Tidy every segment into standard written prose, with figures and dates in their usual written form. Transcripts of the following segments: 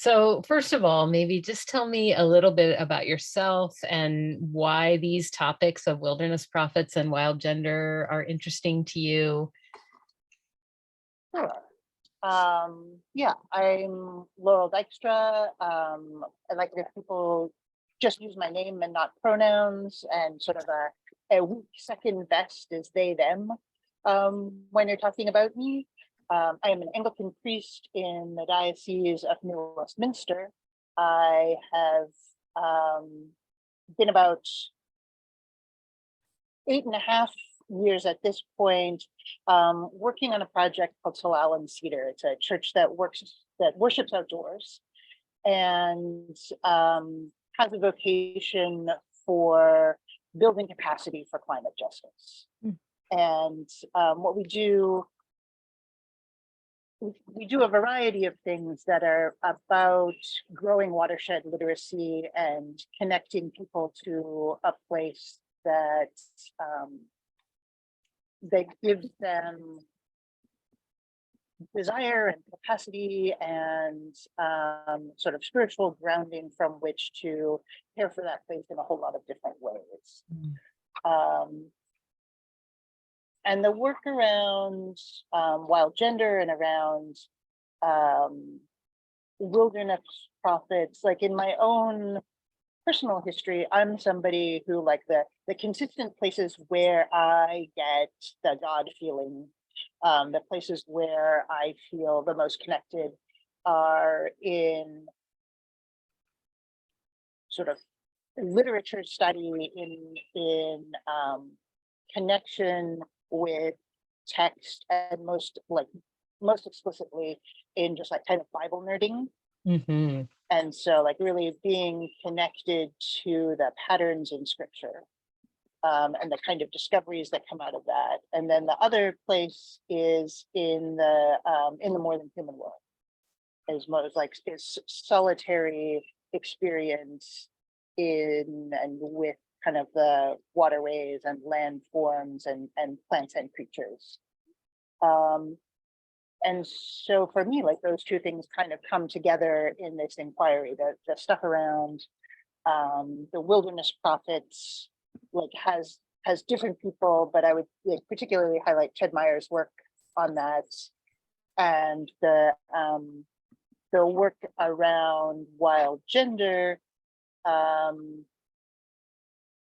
So, first of all, maybe just tell me a little bit about yourself and why these topics of wilderness prophets and wild gender are interesting to you. Sure. Yeah, I'm Laurel Dykstra. I like it if people just use my name and not pronouns, and sort of a weak second best is they, them when you're talking about me. I am an Anglican priest in the Diocese of New Westminster. I have been about 8.5 years at this point, working on a project called Solal and Cedar. It's a church that worships outdoors and has a vocation for building capacity for climate justice. Mm. And what we do a variety of things that are about growing watershed literacy and connecting people to a place that gives them desire and capacity and sort of spiritual grounding from which to care for that place in a whole lot of different ways. And the work around wild gender and around wilderness prophets, like in my own personal history, I'm somebody who, like, the consistent places where I get the God feeling, the places where I feel the most connected are in sort of literature study, in connection with text, and most explicitly in just like kind of Bible nerding. Mm-hmm. And so, like, really being connected to the patterns in scripture, and the kind of discoveries that come out of that. And then the other place is in the more than human world, is solitary experience in and with kind of the waterways and landforms and plants and creatures. And so for me, like, those two things kind of come together in this inquiry. The stuff around the wilderness prophets, like, has different people, but I would, like, particularly highlight Ted Meyer's work on that, and the work around wild gender.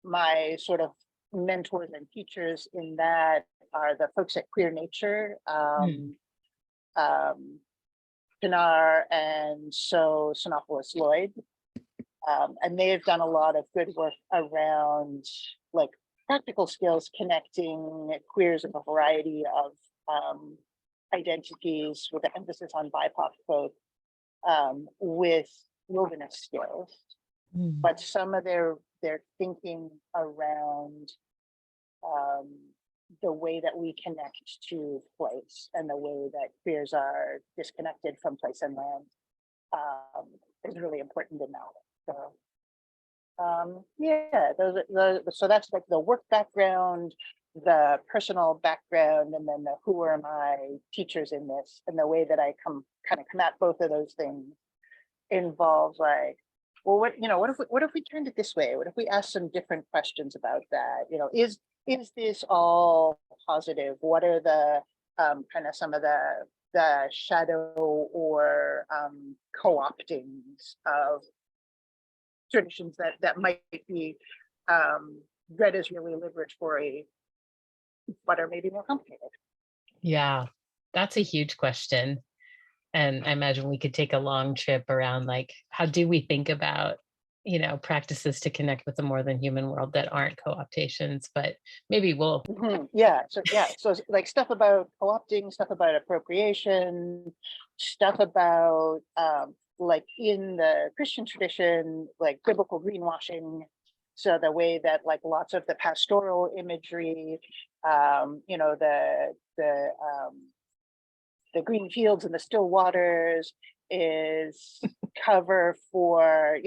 My sort of mentors and teachers in that are the folks at Queer Nature, Pinar and so Sinopoulos-Lloyd. And they've done a lot of good work around, like, practical skills connecting queers of a variety of identities, with an emphasis on BIPOC folk, with wilderness skills. But some of their thinking around the way that we connect to place and the way that queers are disconnected from place and land is really important in that. So yeah, so that's like the work background, the personal background, and then the who are my teachers in this, and the way that I come at both of those things involves, like, well, what if we turned it this way? What if we asked some different questions about that? Is this all positive? What are the kind of some of the shadow or co-optings of traditions that might be read as really liberatory, but are maybe more complicated? Yeah, that's a huge question. And I imagine we could take a long trip around, like, how do we think about, practices to connect with the more than human world that aren't co-optations, but maybe we'll. So like, stuff about co-opting, stuff about appropriation, stuff about like, in the Christian tradition, like, biblical greenwashing. So the way that, like, lots of the pastoral imagery, the green fields and the still waters is cover for,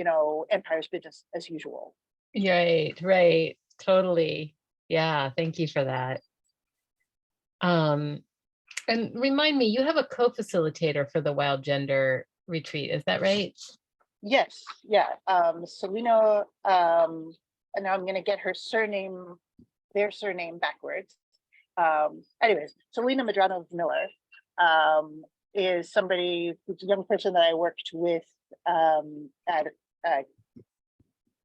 empire's business as usual. Right, totally. Yeah, thank you for that. And remind me, you have a co-facilitator for the wild gender retreat. Is that right? Yes, yeah. Selena, and now I'm going to get her surname, their surname backwards. Anyways, Selena Medrano Miller is somebody who's a young person that I worked with at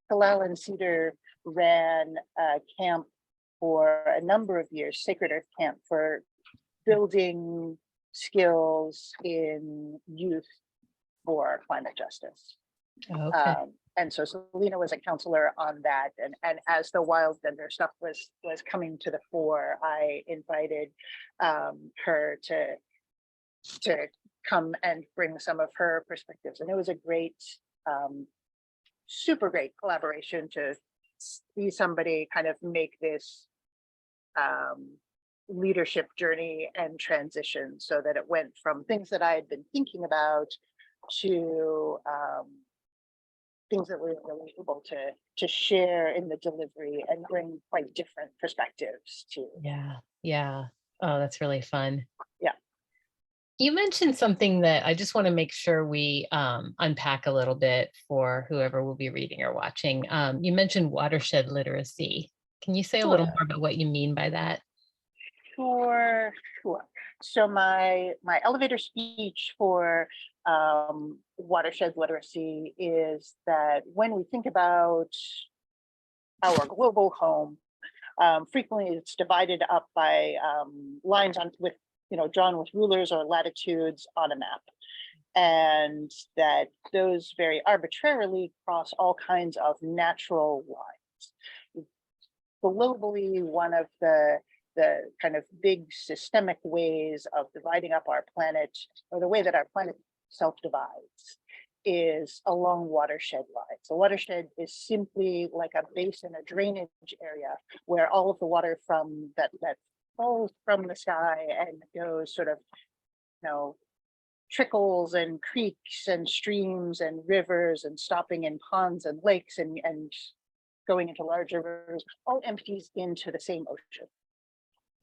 Hillel and Cedar ran a camp for a number of years, Sacred Earth Camp, for building skills in youth for climate justice. Okay. And so Selena was a counselor on that. And as the wild gender stuff was coming to the fore, I invited her to come and bring some of her perspectives. And it was a great, super great collaboration to see somebody kind of make this leadership journey and transition, so that it went from things that I had been thinking about to things that we were really able to share in the delivery and bring quite different perspectives to. Yeah. Yeah. Oh, that's really fun. Yeah. You mentioned something that I just want to make sure we unpack a little bit for whoever will be reading or watching. You mentioned watershed literacy. Can you say a little Sure. more about what you mean by that? Sure. So my elevator speech for watershed literacy is that when we think about our global home, frequently it's divided up by lines on with, drawn with rulers or latitudes on a map, and that those very arbitrarily cross all kinds of natural lines. Globally, one of the kind of big systemic ways of dividing up our planet, or the way that our planet self-divides, is along watershed lines. A watershed is simply like a basin, a drainage area, where all of the water from that falls from the sky and goes sort of, trickles and creeks and streams and rivers and stopping in ponds and lakes and going into large rivers, all empties into the same ocean.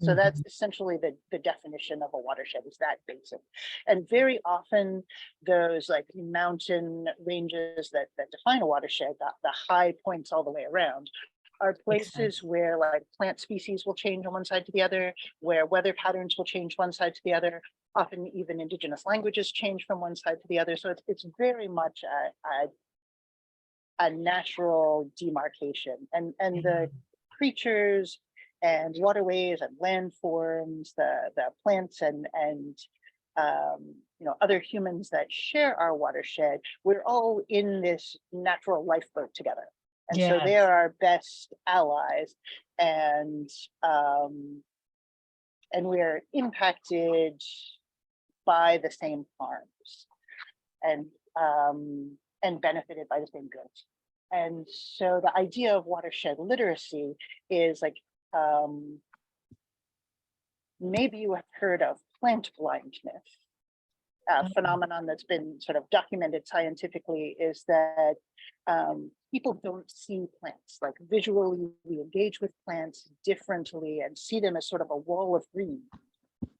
So that's Mhm. essentially the definition of a watershed, is that basin. And very often those like mountain ranges that define a watershed, the high points all the way around, are Makes places sense. where like plant species will change on one side to the other, where weather patterns will change one side to the other. Often even indigenous languages change from one side to the other. So it's very much a natural demarcation, and Yeah. the creatures and waterways and landforms, the plants and other humans that share our watershed, we're all in this natural lifeboat together, and so Yes. they're our best allies, and we're impacted by the same harms, and benefited by the same goods. And so the idea of watershed literacy is like, maybe you have heard of plant blindness. A Oh, phenomenon that's been sort of documented scientifically is that people don't see plants. Like visually, we engage with plants differently and see them as sort of a wall of green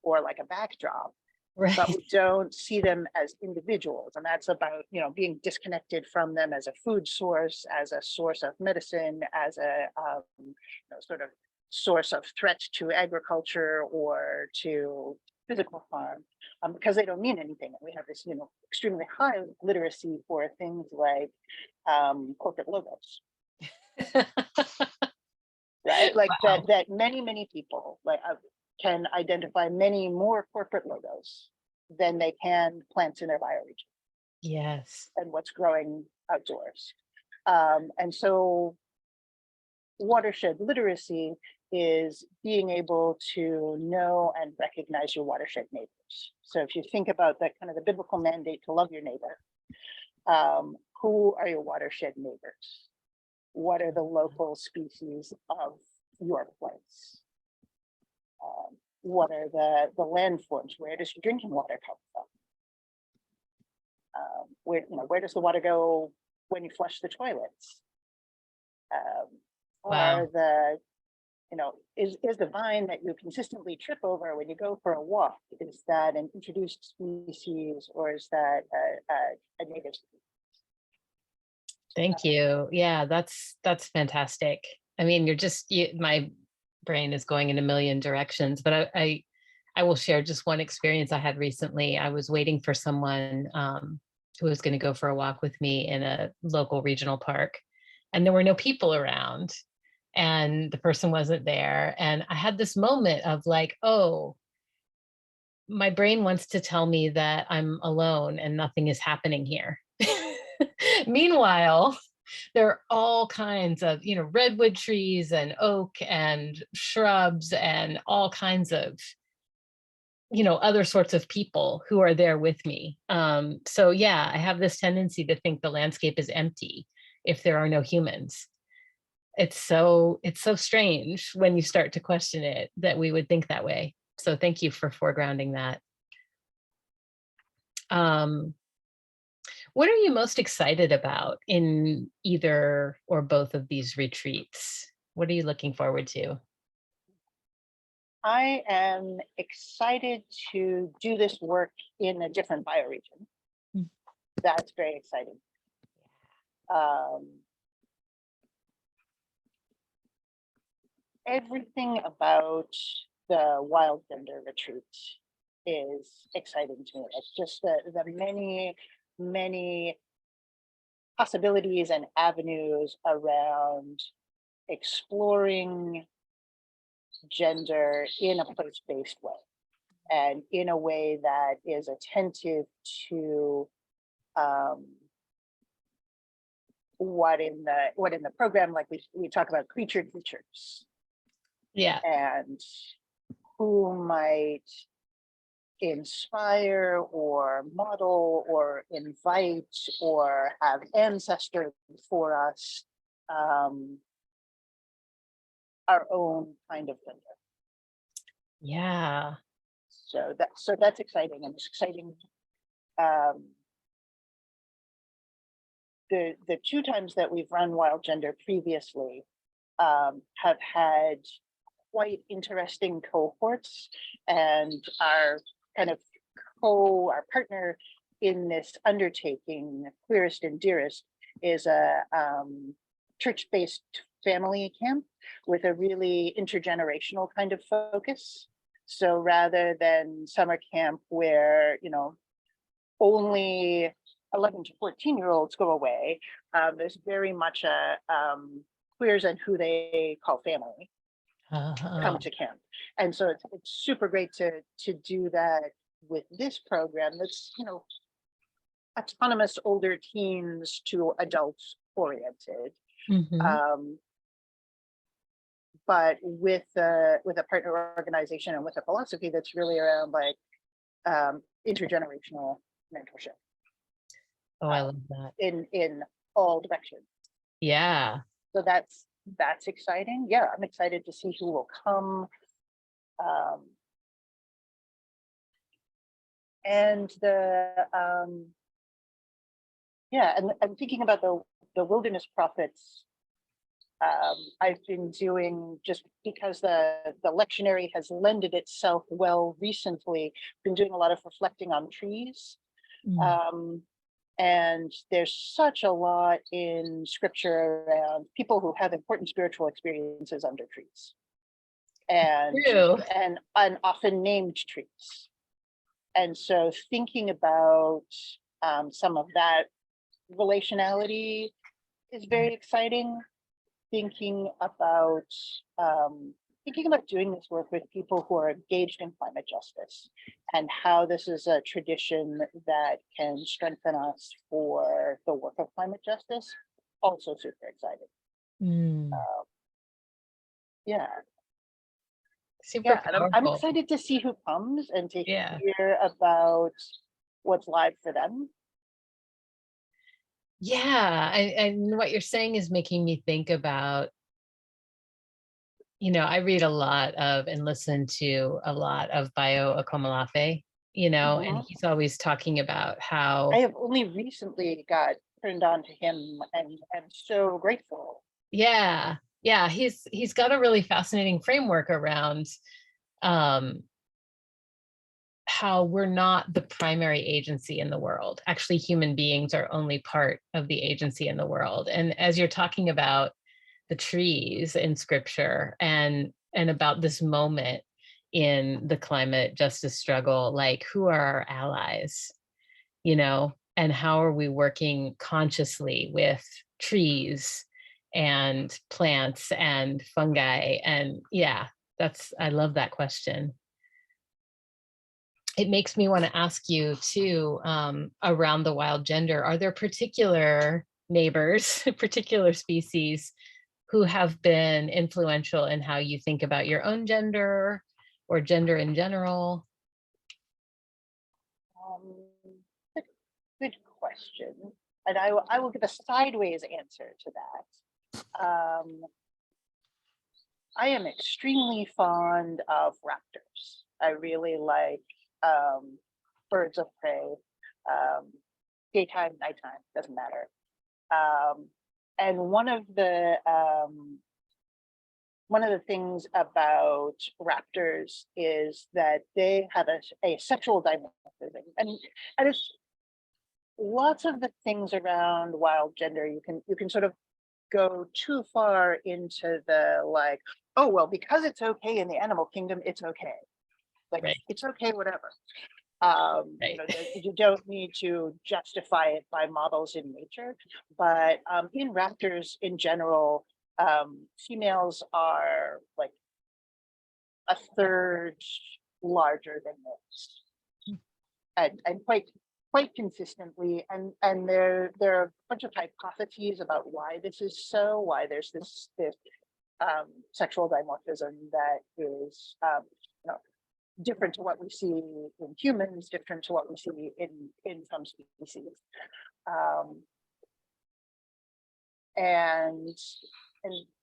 or like a backdrop, but right. we don't see them as individuals. And that's about, being disconnected from them as a food source, as a source of medicine, as a sort of source of threat to agriculture or to physical harm, because they don't mean anything. And we have this, extremely high literacy for things like corporate logos, right? Like Wow. that many people like can identify many more corporate logos than they can plants in their bioregion Yes. and what's growing outdoors. And so watershed literacy is being able to know and recognize your watershed neighbors. So if you think about that kind of the biblical mandate to love your neighbor, who are your watershed neighbors? What are the local species of your place? What are the landforms? Where does your drinking water come from? Where does the water go when you flush the toilets? Are Wow. is the vine that you consistently trip over when you go for a walk, is that an introduced species, or is that a native species? Thank you. Yeah, that's fantastic. I mean, my brain is going in a million directions, but I will share just one experience I had recently. I was waiting for someone who was going to go for a walk with me in a local regional park, and there were no people around, and the person wasn't there. And I had this moment of like, oh, my brain wants to tell me that I'm alone and nothing is happening here. Meanwhile, there are all kinds of, redwood trees and oak and shrubs and all kinds of, other sorts of people who are there with me. So yeah, I have this tendency to think the landscape is empty if there are no humans. It's so strange when you start to question it that we would think that way. So thank you for foregrounding that. What are you most excited about in either or both of these retreats? What are you looking forward to? I am excited to do this work in a different bioregion. Mm. That's very exciting. Everything about the wild gender retreat is exciting to me. It's just the many possibilities and avenues around exploring gender in a place-based way, and in a way that is attentive to what in the program, like we talk about creatures, Yeah. and who might inspire or model or invite or have ancestors for us, our own kind of gender. Yeah. So that's exciting, and it's exciting. The two times that we've run Wild Gender previously have had quite interesting cohorts, and our partner in this undertaking, Queerest and Dearest, is a church-based family camp with a really intergenerational kind of focus. So rather than summer camp where, only 11 to 14-year-olds go away, there's very much a queers and who they call family come to camp. And so it's super great to do that with this program that's, autonomous older teens to adults oriented. Mm-hmm. But with a partner organization and with a philosophy that's really around like intergenerational mentorship. Oh, I love that. In all directions. Yeah. So that's exciting. Yeah, I'm excited to see who will come. And and I'm thinking about the wilderness prophets. I've been doing, just because the lectionary has lended itself well recently, been doing a lot of reflecting on trees. And there's such a lot in scripture around people who have important spiritual experiences under trees, and often named trees. And so thinking about some of that relationality is very exciting. Thinking about doing this work with people who are engaged in climate justice, and how this is a tradition that can strengthen us for the work of climate justice, also super exciting. Yeah. Super And I'm powerful. excited to see who comes and to Yeah. hear about what's live for them. Yeah. And what you're saying is making me think about, I read a lot of and listen to a lot of Bio Akomolafe, and he's always talking about how I have only recently got turned on to him, and I'm so grateful. Yeah. Yeah, he's got a really fascinating framework around um, how we're not the primary agency in the world. Actually, human beings are only part of the agency in the world. And as you're talking about the trees in scripture and about this moment in the climate justice struggle, like who are our allies, you know, and how are we working consciously with trees and plants and fungi? And yeah, that's, I love that question. It makes me want to ask you too, around the wild gender, are there particular neighbors, particular species who have been influential in how you think about your own gender or gender in general? Um, good, good question. And I will give a sideways answer to that. I am extremely fond of raptors. I really like birds of prey, um, daytime, nighttime, doesn't matter. And one of the things about raptors is that they have a sexual dimorphism, and it's lots of the things around wild gender. You can sort of go too far into the like, oh well, because it's okay in the animal kingdom, it's okay. Like Right, it's okay, whatever. right. You don't need to justify it by models in nature, but in raptors in general, females are like a third larger than males, and quite consistently. And there are a bunch of hypotheses about why this is so, why there's this sexual dimorphism that is you know, different to what we see in humans, different to what we see in some species. Um, and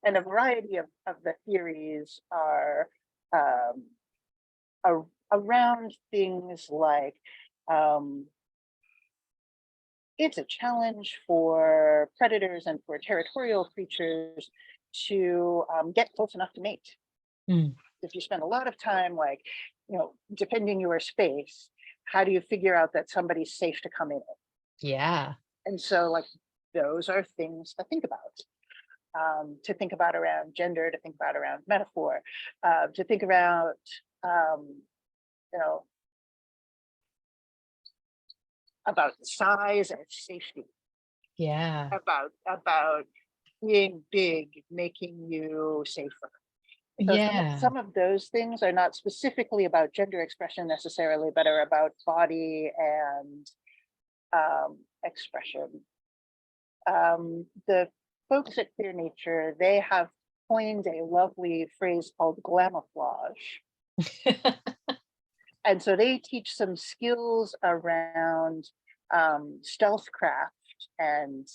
and a variety of the theories are um, around things like it's a challenge for predators and for territorial creatures to get close enough to mate. Mm, If you spend a lot of time, like, defending your space, how do you figure out that somebody's safe to come in? yeah, And so, like, those are things to think about around gender, to think about around metaphor, to think about, you know, about size and safety, yeah, about being big, making you safer. So yeah, some of those things are not specifically about gender expression necessarily, but are about body and expression. The folks at Queer Nature, they have coined a lovely phrase called glamouflage. And so they teach some skills around stealthcraft and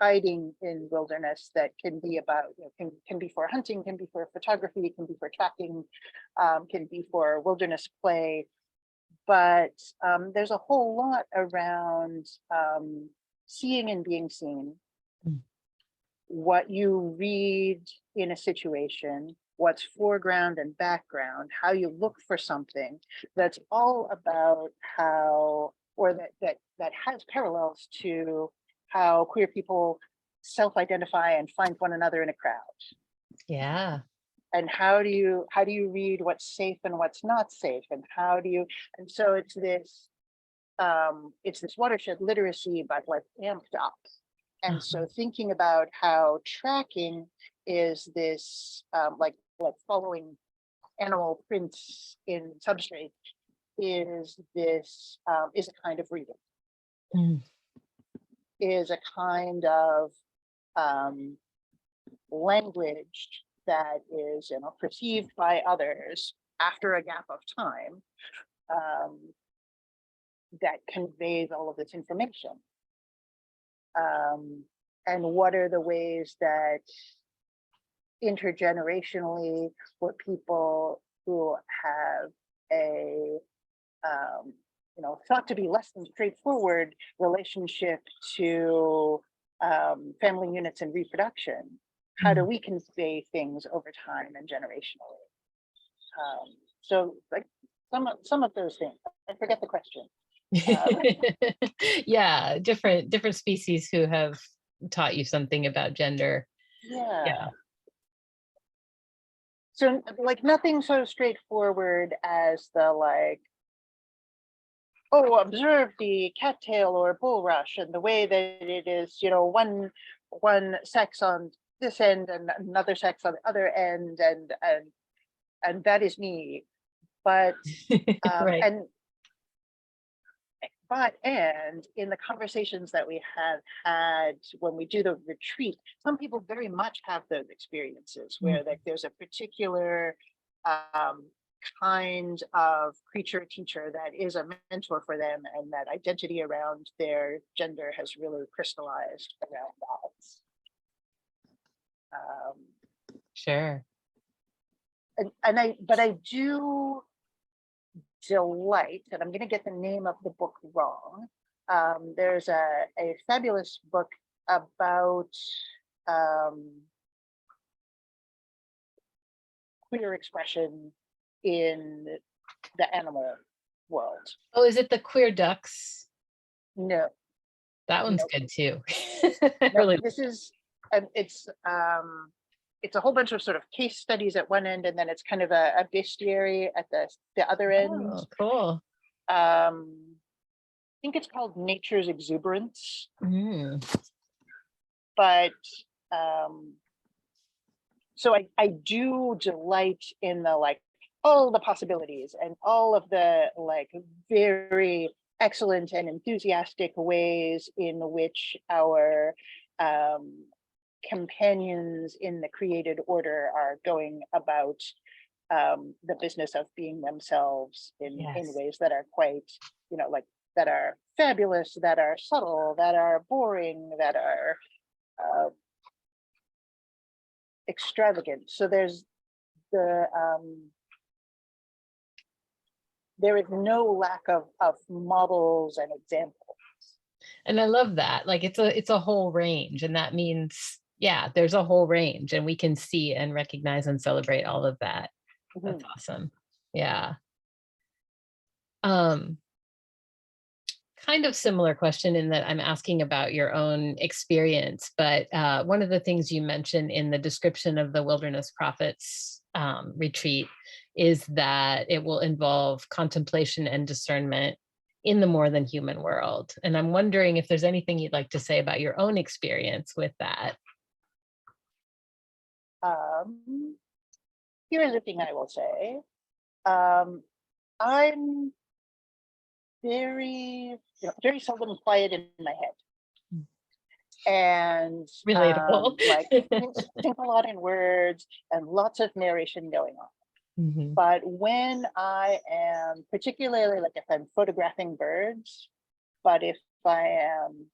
hiding in wilderness that can be about, can be for hunting, can be for photography, can be for tracking, can be for wilderness play. But there's a whole lot around seeing and being seen, mm, what you read in a situation, what's foreground and background, how you look for something. That's all about how, or that has parallels to how queer people self-identify and find one another in a crowd. yeah, And how do you read what's safe and what's not safe, and how do you, and so it's this watershed literacy, but like amped up. And uh-huh, so thinking about how tracking is this like following animal prints in substrate is this is a kind of reading, mm, is a kind of language that is perceived by others after a gap of time, um, that conveys all of this information. And what are the ways that intergenerationally, for people who have a thought to be less than straightforward relationship to family units and reproduction, how do we convey things over time and generationally? So like some of those things. I forget the question. Yeah, different species who have taught you something about gender. Yeah. Yeah. So like nothing so straightforward as the like, oh, observe the cattail or bulrush and the way that it is, you know, one sex on this end and another sex on the other end, and that is me. But Right. and in the conversations that we have had when we do the retreat, some people very much have those experiences where like there's a particular kind of creature teacher that is a mentor for them, and that identity around their gender has really crystallized around that. Sure. But I do delight, and I'm going to get the name of the book wrong. There's a fabulous book about queer expression in the animal world. Oh, is it the Queer Ducks? No, That one's no, good too. no. Really. This is it's a whole bunch of sort of case studies at one end, and then it's kind of a bestiary at the other end. Oh, cool. I think it's called Nature's Exuberance. But so I do delight in the like all the possibilities and all of the like very excellent and enthusiastic ways in which our companions in the created order are going about the business of being themselves in ways that are quite, you know, like that are fabulous, that are subtle, that are boring, that are extravagant. So there's the there is no lack of models and examples. And I love that. Like it's a whole range, and that means there's a whole range, and we can see and recognize and celebrate all of that. That's awesome. Yeah. Kind of similar question in that I'm asking about your own experience, but one of the things you mentioned in the description of the Wilderness Prophets retreat is that it will involve contemplation and discernment in the more than human world. And I'm wondering if there's anything you'd like to say about your own experience with that. Here's the thing I will say. I'm very seldom quiet in my head. And Relatable. like think a lot in words and lots of narration going on. But when I am, particularly like if I'm photographing birds, but if I am,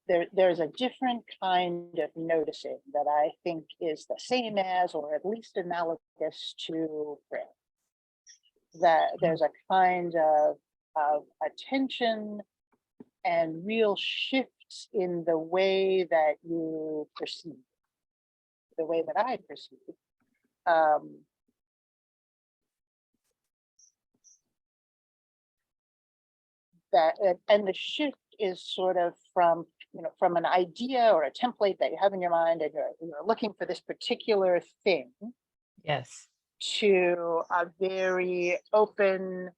there's a different kind of noticing that I think is the same as, or at least analogous to prayer. That there's a kind of attention and real shifts in the way that you perceive, the way that I perceive. And the shift is sort of from, you know, from an idea or a template that you have in your mind, and you're looking for this particular thing. Yes. To a very open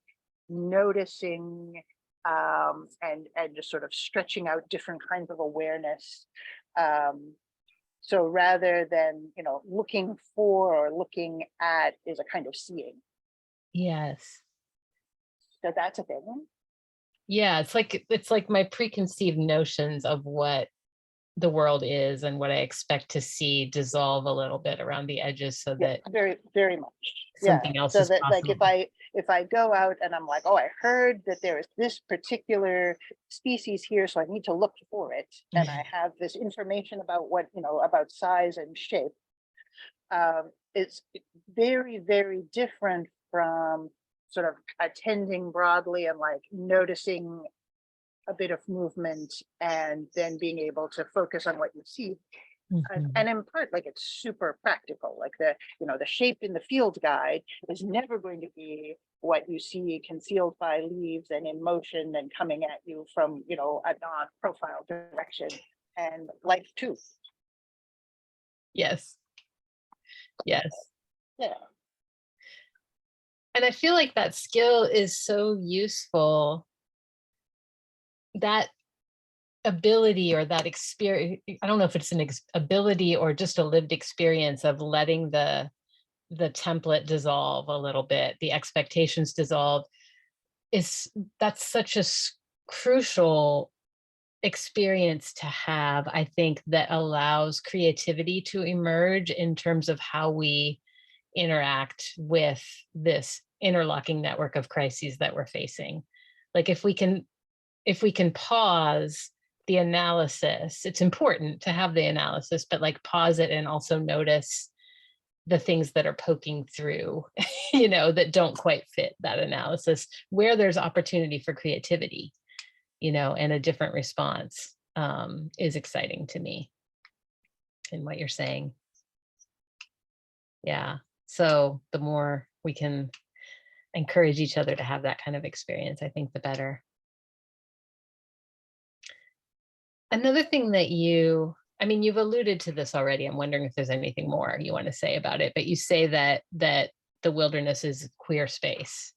noticing and just sort of stretching out different kinds of awareness. So rather than, you know, looking for or looking at is a kind of seeing. Yes. So that's a thing. Yeah, it's like my preconceived notions of what the world is and what I expect to see dissolve a little bit around the edges, so that very, very much. something else so is that possible. like if I go out and I'm like, oh, I heard that there is this particular species here, so I need to look for it, and I have this information about what, you know, about size and shape. It's very, very different from sort of attending broadly and like noticing a bit of movement and then being able to focus on what you see. Mhm. And in part, like, it's super practical. Like, the shape in the field guide is never going to be what you see concealed by leaves and in motion and coming at you from, a non-profile direction. And life too. Yes. Yes. Yeah. And I feel like that skill is so useful. That ability or that experience, I don't know if it's an ability or just a lived experience of letting the template dissolve a little bit, the expectations dissolve, is that's such a crucial experience to have, I think, that allows creativity to emerge in terms of how we interact with this interlocking network of crises that we're facing. Like, if we can pause the analysis, it's important to have the analysis, but like pause it and also notice the things that are poking through, that don't quite fit that analysis, where there's opportunity for creativity, and a different response, is exciting to me in what you're saying. Yeah. So the more we can encourage each other to have that kind of experience, I think the better. Another thing that you've alluded to this already. I'm wondering if there's anything more you want to say about it, but you say that the wilderness is queer space.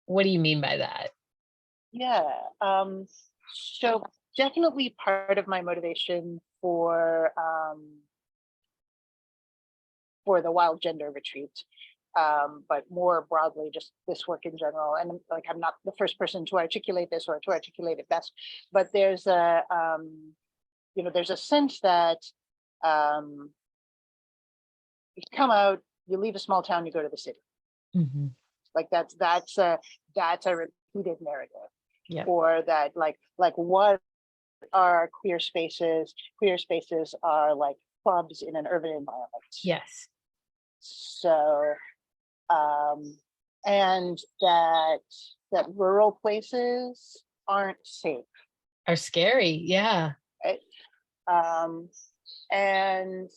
What do you mean by that? Yeah. So definitely part of my motivation for the Wild Gender Retreat, but more broadly, just this work in general. And like, I'm not the first person to articulate this or to articulate it best, but there's a sense that you come out, you leave a small town, you go to the city. Mhm. Like, that's a repeated narrative. Yep. Or that, like what are queer spaces? Queer spaces are like clubs in an urban environment. Yes. So, and that rural places aren't safe, Are scary. Yeah. right? And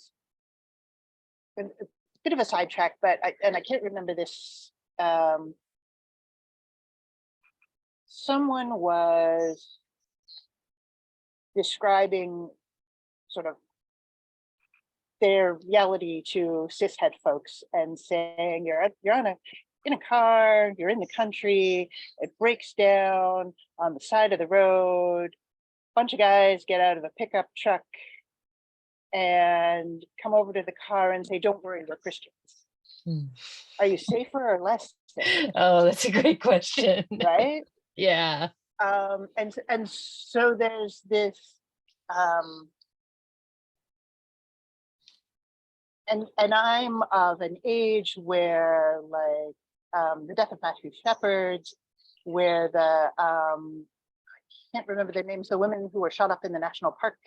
a bit of a sidetrack, but I can't remember this. Someone was describing sort of their reality to cishet folks and saying, you're in a car, you're in the country, it breaks down on the side of the road, bunch of guys get out of a pickup truck and come over to the car and say, don't worry, we're Christians. Hmm. Are you safer or less safe? Oh, that's a great question. Right? Yeah. And so there's this and I'm of an age where, like, the death of Matthew Shepard, where I can't remember their names, the women who were shot up in the national park,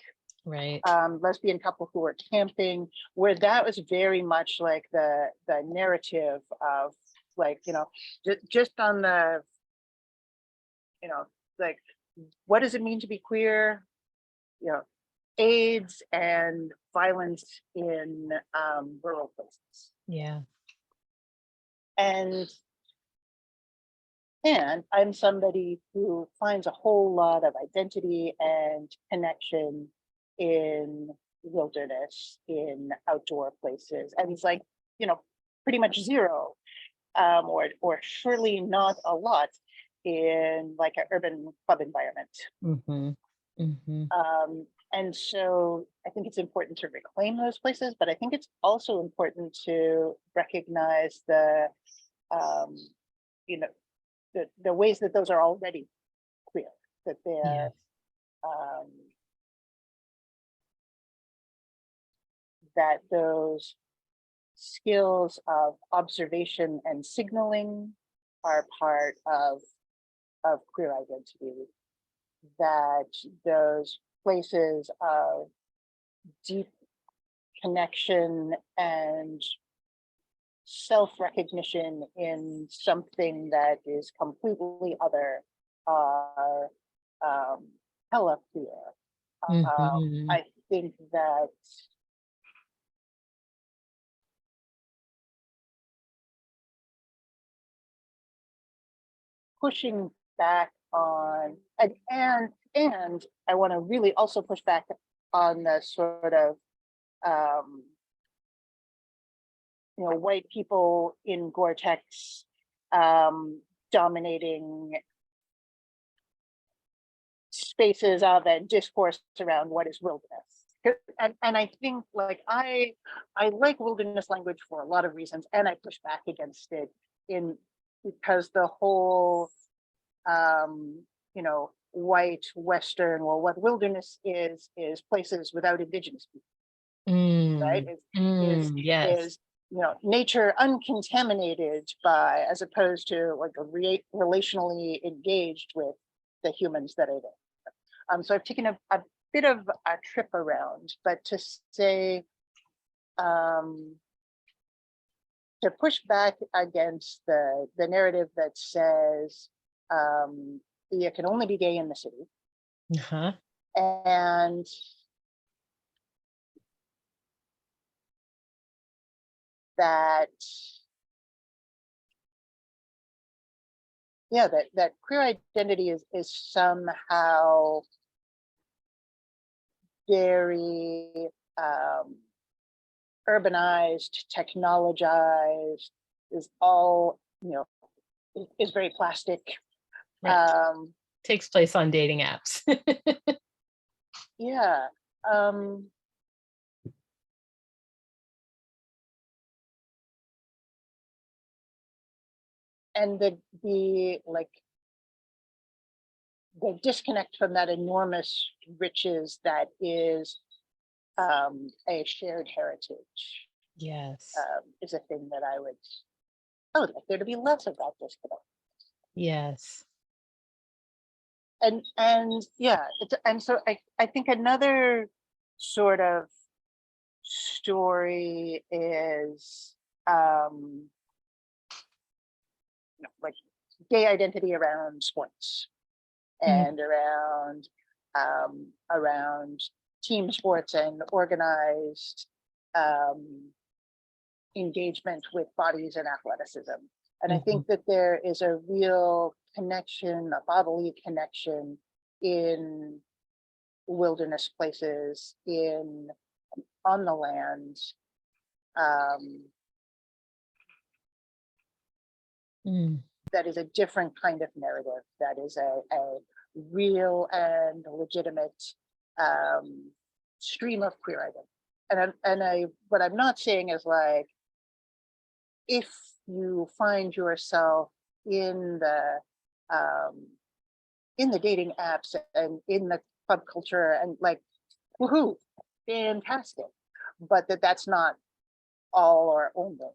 Right. lesbian couple who were camping, where that was very much like the narrative of, like, just on the, like, what does it mean to be queer? AIDS and violence in rural places. Yeah. And I'm somebody who finds a whole lot of identity and connection in wilderness, in outdoor places, and it's like, pretty much zero, or surely not a lot in like an urban club environment. Mm-hmm. Mm-hmm. And so I think it's important to reclaim those places, but I think it's also important to recognize the, the ways that those are already queer, that Yeah. they're, um, that those skills of observation and signaling are part of queer identity, that those places of deep connection and self-recognition in something that is completely other are hella queer. Mm-hmm. I think that pushing back on, and I want to really also push back on the sort of white people in Gore-Tex dominating spaces of and discourse around what is wilderness. And I think like I like wilderness language for a lot of reasons, and I push back against it because the whole white Western, well, what wilderness is places without indigenous people, right? Yes. Is nature uncontaminated by, as opposed to like relationally engaged with the humans that are there. So I've taken a bit of a trip around, but to say, to push back against the narrative that says you can only be gay in the city, and that that queer identity is somehow very urbanized, technologized, is all is very plastic. Right. Takes place on dating apps. Yeah. And the disconnect from that enormous riches that is a shared heritage. Yes. Is a thing that I would like there to be less of that disconnect. Yes. And yeah, and so I think another sort of story is like gay identity around sports and around team sports and organized engagement with bodies and athleticism. And I think that there is a real connection, a bodily connection in wilderness places, on the land, that is a different kind of narrative, that is a real and legitimate stream of queer identity. What I'm not saying is like, if you find yourself in the dating apps and in the club culture and like, woohoo, fantastic, but that's not all or only.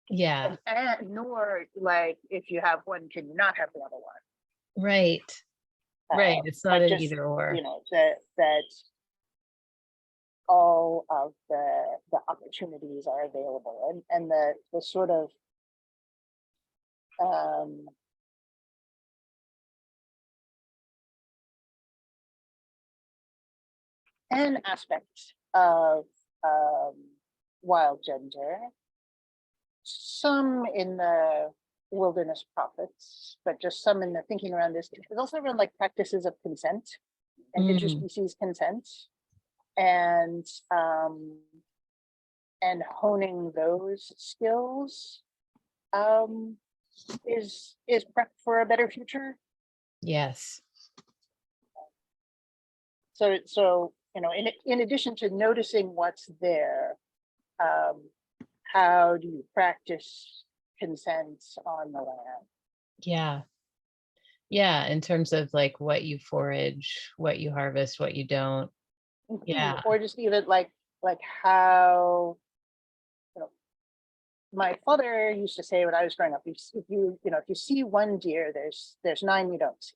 Yeah. And nor like, if you have one, can you not have the other one? Right. Right. It's not an either or. That all of the opportunities are available, and the sort of an aspect of wild gender, some in the wilderness prophets, but just some in the thinking around this. There's also around like practices of consent and interspecies consent, and honing those skills is prep for a better future. Yes. So in addition to noticing what's there, how do you practice consent on the land? Yeah, in terms of like what you forage, what you harvest, what you don't. Yeah. Or just even like how, my father used to say when I was growing up, if you see one deer, there's 9 you don't see.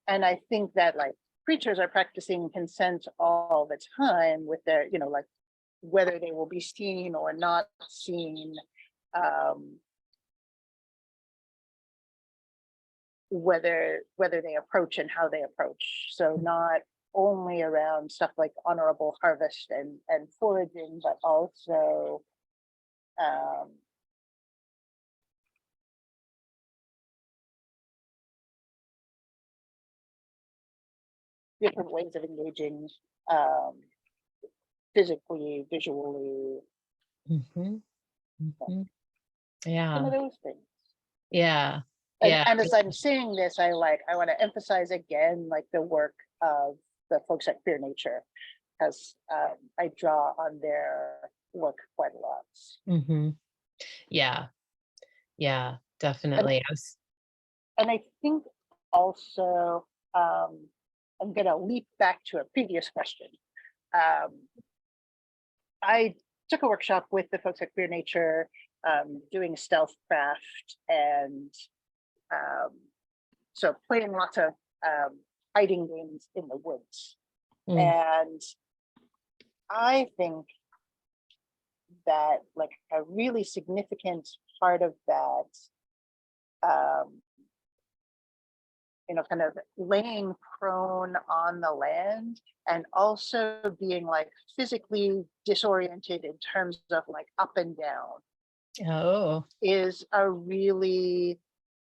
And I think that like preachers are practicing consent all the time with their, like whether they will be seen or not seen, whether they approach and how they approach. So not only around stuff like honorable harvest and foraging, but also different ways of engaging physically, visually, Mhm. Mhm. some Yeah. of those things. Yeah. And, Yeah. and as I'm saying this, I want to emphasize again, like the work of the folks at Queer Nature, because I draw on their work quite a lot. Hmm. Yeah. Yeah, And, definitely. and I think also, I'm going to leap back to a previous question. Um, I took a workshop with the folks at Queer Nature, doing stealth craft, and so playing lots of hiding games in the woods. Mm, And I think that like a really significant part of that, um, kind of laying prone on the land and also being like physically disoriented in terms of like up and down oh, is a really,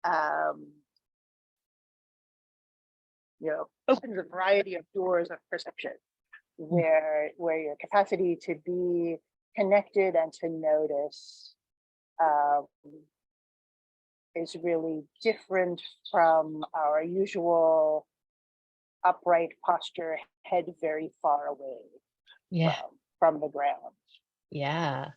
um, opens a variety of doors of perception mm, where your capacity to be connected and to notice um, is really different from our usual upright posture, head very far away yeah. from the ground. Yeah.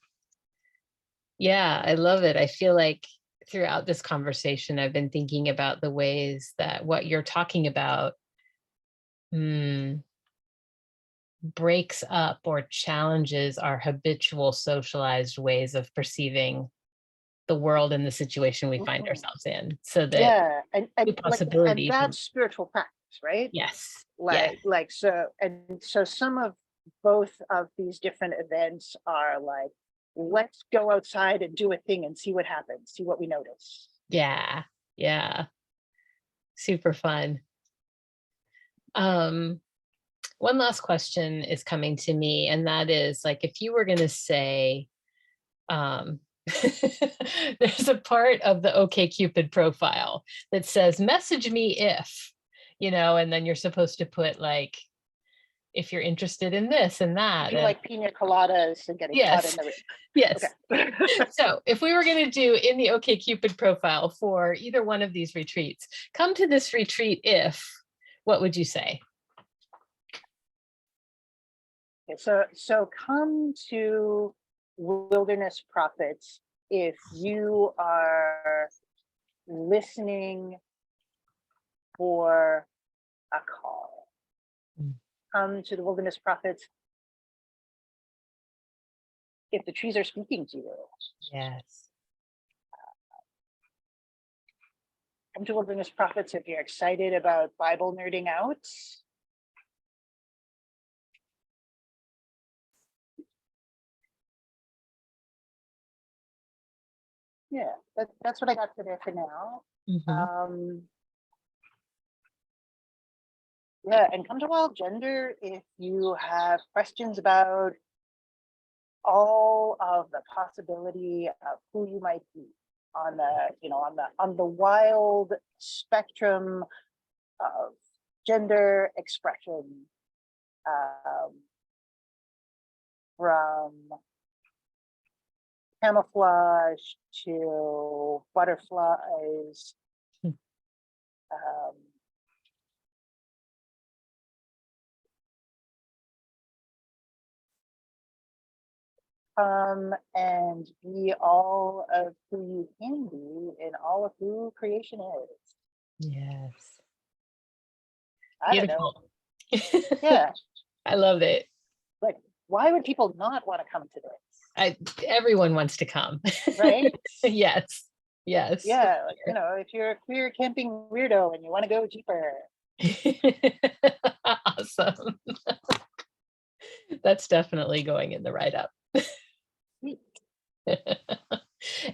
Yeah, I love it. I feel like throughout this conversation, I've been thinking about the ways that what you're talking about mm, breaks up or challenges our habitual socialized ways of perceiving the world and the situation we find Mhm. ourselves in, so that Yeah, new and possibilities. that's spiritual practice, right? Yes. Yeah. So some of both of these different events are like, let's go outside and do a thing and see what happens, see what we notice. Yeah. Yeah. Super fun. Um, One last question is coming to me, and that is like if you were going to say, um, there's a part of the OkCupid profile that says, message me if, and then you're supposed to put like, if you're interested in this and that. Do you And like pina coladas and getting caught in yes, the rain? yes. Okay. So if we were going to do in the OkCupid profile for either one of these retreats, come to this retreat if, what would you say? So come to Wilderness Prophets if you are listening for a call. Mm. Come to the Wilderness Prophets if the trees are speaking to you. Yes. Come to Wilderness Prophets if you're excited about Bible nerding out. Yeah, that's what I got today for now. Mhm. Um, yeah, and come to Wild Gender if you have questions about all of the possibility of who you might be on the wild spectrum of gender expression, um, from camouflage to butterflies. Mm. Um, and be all of who you can be and all of who creation is. Yes. I don't know. Beautiful. Yeah. I love it. Like, why would people not want to come to this? Everyone wants to come. Right? Yes. Yes. For Yeah. If you're a queer camping weirdo and you want to go deeper. sure. Awesome. That's definitely going in the write up.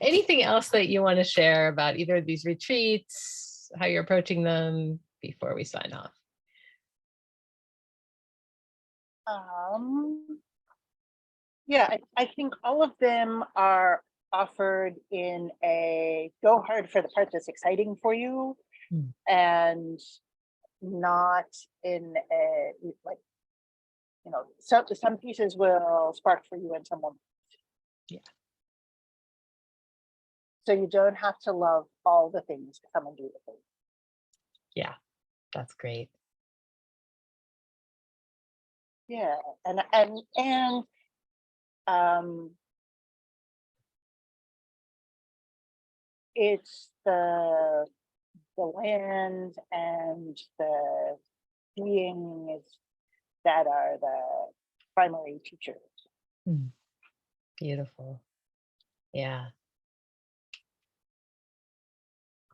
Anything else that you want to share about either of these retreats, how you're approaching them before we sign off? Yeah, I think all of them are offered in a go hard for the part that's exciting for you, Mm. and not in a like, some pieces will spark for you and some won't. Yeah. So you don't have to love all the things to come and do the thing. Yeah, that's great. Yeah, and um, it's the land and the beings that are the primary teachers. Mm. Beautiful. Yeah.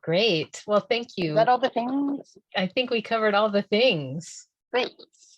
Great. Well, thank Is you. that all the things? I think we covered all the things. Great.